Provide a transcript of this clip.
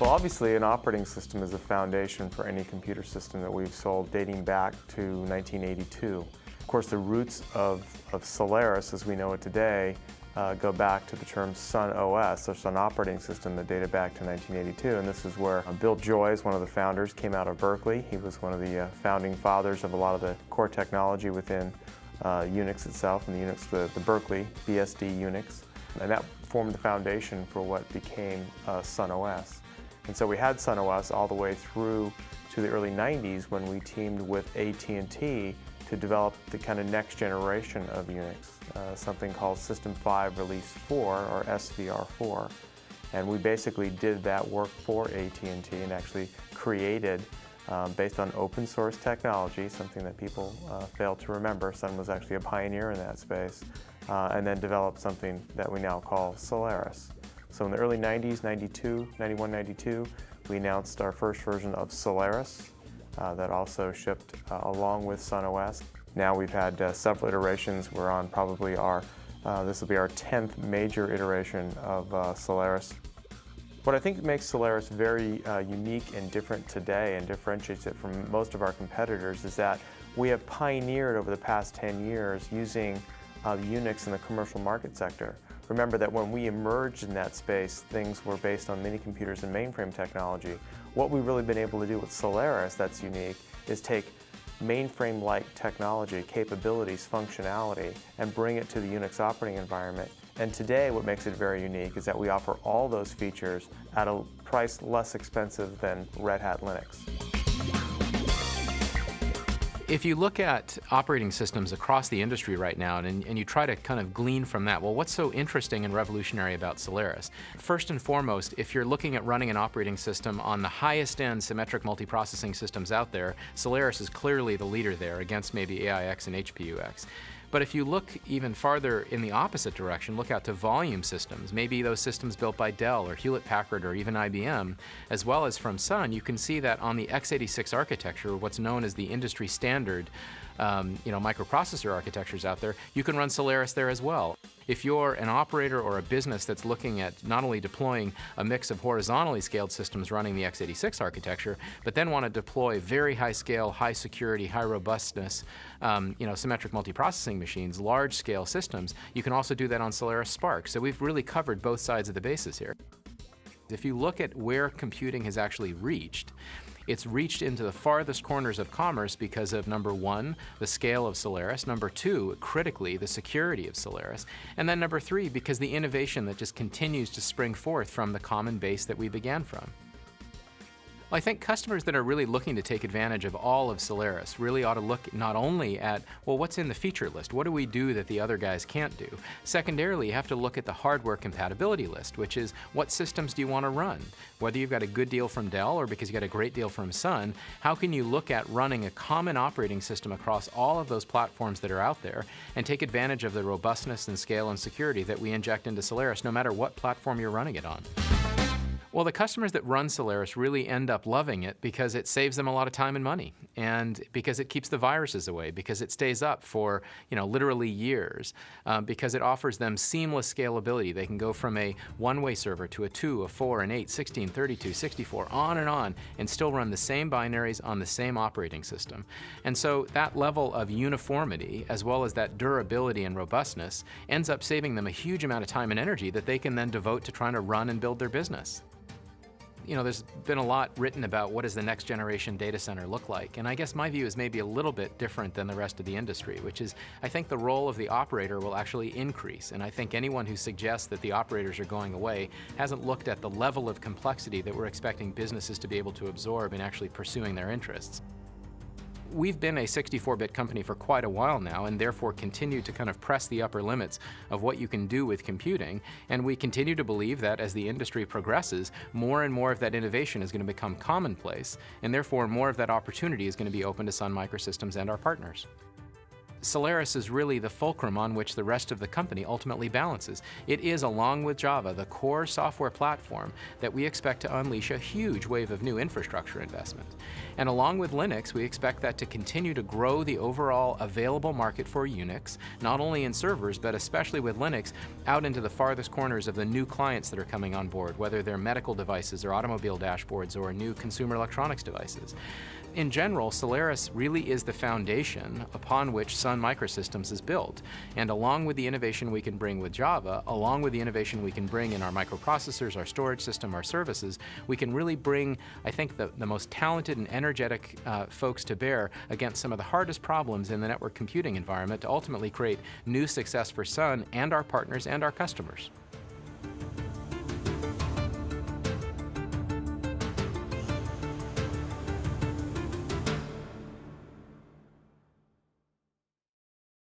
Well, obviously, an operating system is a foundation for any computer system that we've sold dating back to 1982. Of course, the roots of Solaris, as we know it today, go back to the term Sun OS, so it's an operating system that dated back to 1982, and this is where Bill Joyce, one of the founders, came out of Berkeley. He was one of the founding fathers of a lot of the core technology within Unix itself, and the Berkeley BSD Unix, and that formed the foundation for what became Sun OS. And so we had Sun OS all the way through to the early 90s when we teamed with AT&T to develop the kind of next generation of Unix, something called System 5 Release 4, or SVR4. And we basically did that work for AT&T and actually created, based on open source technology, something that people fail to remember. Sun was actually a pioneer in that space, and then developed something that we now call Solaris. So in the early 90s, 91, 92, we announced our first version of Solaris that also shipped along with Sun OS. Now we've had several iterations. We're on probably this will be our 10th major iteration of Solaris. What I think makes Solaris very unique and different today and differentiates it from most of our competitors is that we have pioneered over the past 10 years using Unix in the commercial market sector. Remember that when we emerged in that space, things were based on mini computers and mainframe technology. What we've really been able to do with Solaris that's unique is take mainframe-like technology, capabilities, functionality, and bring it to the Unix operating environment. And today, what makes it very unique is that we offer all those features at a price less expensive than Red Hat Linux. If you look at operating systems across the industry right now and you try to kind of glean from that, well, what's so interesting and revolutionary about Solaris? First and foremost, if you're looking at running an operating system on the highest end symmetric multiprocessing systems out there, Solaris is clearly the leader there against maybe AIX and HPUX. But if you look even farther in the opposite direction, look out to volume systems, maybe those systems built by Dell or Hewlett-Packard or even IBM, as well as from Sun, you can see that on the x86 architecture, what's known as the industry standard microprocessor architectures out there, you can run Solaris there as well. If you're an operator or a business that's looking at not only deploying a mix of horizontally scaled systems running the x86 architecture, but then want to deploy very high scale, high security, high robustness, symmetric multiprocessing machines, large scale systems, you can also do that on Solaris Spark. So we've really covered both sides of the basis here. If you look at where computing has actually reached, it's reached into the farthest corners of commerce because of, number one, the scale of Solaris, number two, critically, the security of Solaris, and then number three, because the innovation that just continues to spring forth from the common base that we began from. Well, I think customers that are really looking to take advantage of all of Solaris really ought to look not only at, well, what's in the feature list? What do we do that the other guys can't do? Secondarily, you have to look at the hardware compatibility list, which is what systems do you want to run? Whether you've got a good deal from Dell or because you got a great deal from Sun, how can you look at running a common operating system across all of those platforms that are out there and take advantage of the robustness and scale and security that we inject into Solaris no matter what platform you're running it on? Well, the customers that run Solaris really end up loving it because it saves them a lot of time and money, and because it keeps the viruses away, because it stays up for literally years, because it offers them seamless scalability. They can go from a one-way server to a 2, a 4, an 8, 16, 32, 64, on, and still run the same binaries on the same operating system. And so that level of uniformity, as well as that durability and robustness, ends up saving them a huge amount of time and energy that they can then devote to trying to run and build their business. There's been a lot written about what does the next generation data center look like, and I guess my view is maybe a little bit different than the rest of the industry, which is I think the role of the operator will actually increase, and I think anyone who suggests that the operators are going away hasn't looked at the level of complexity that we're expecting businesses to be able to absorb in actually pursuing their interests. We've been a 64-bit company for quite a while now, and therefore continue to kind of press the upper limits of what you can do with computing, and we continue to believe that as the industry progresses, more and more of that innovation is going to become commonplace, and therefore more of that opportunity is going to be open to Sun Microsystems and our partners. Solaris is really the fulcrum on which the rest of the company ultimately balances. It is, along with Java, the core software platform that we expect to unleash a huge wave of new infrastructure investment. And along with Linux, we expect that to continue to grow the overall available market for Unix, not only in servers, but especially with Linux, out into the farthest corners of the new clients that are coming on board, whether they're medical devices or automobile dashboards or new consumer electronics devices. In general, Solaris really is the foundation upon which Sun Microsystems is built. And along with the innovation we can bring with Java, along with the innovation we can bring in our microprocessors, our storage system, our services, we can really bring, I think, the most talented and energetic folks to bear against some of the hardest problems in the network computing environment to ultimately create new success for Sun and our partners and our customers.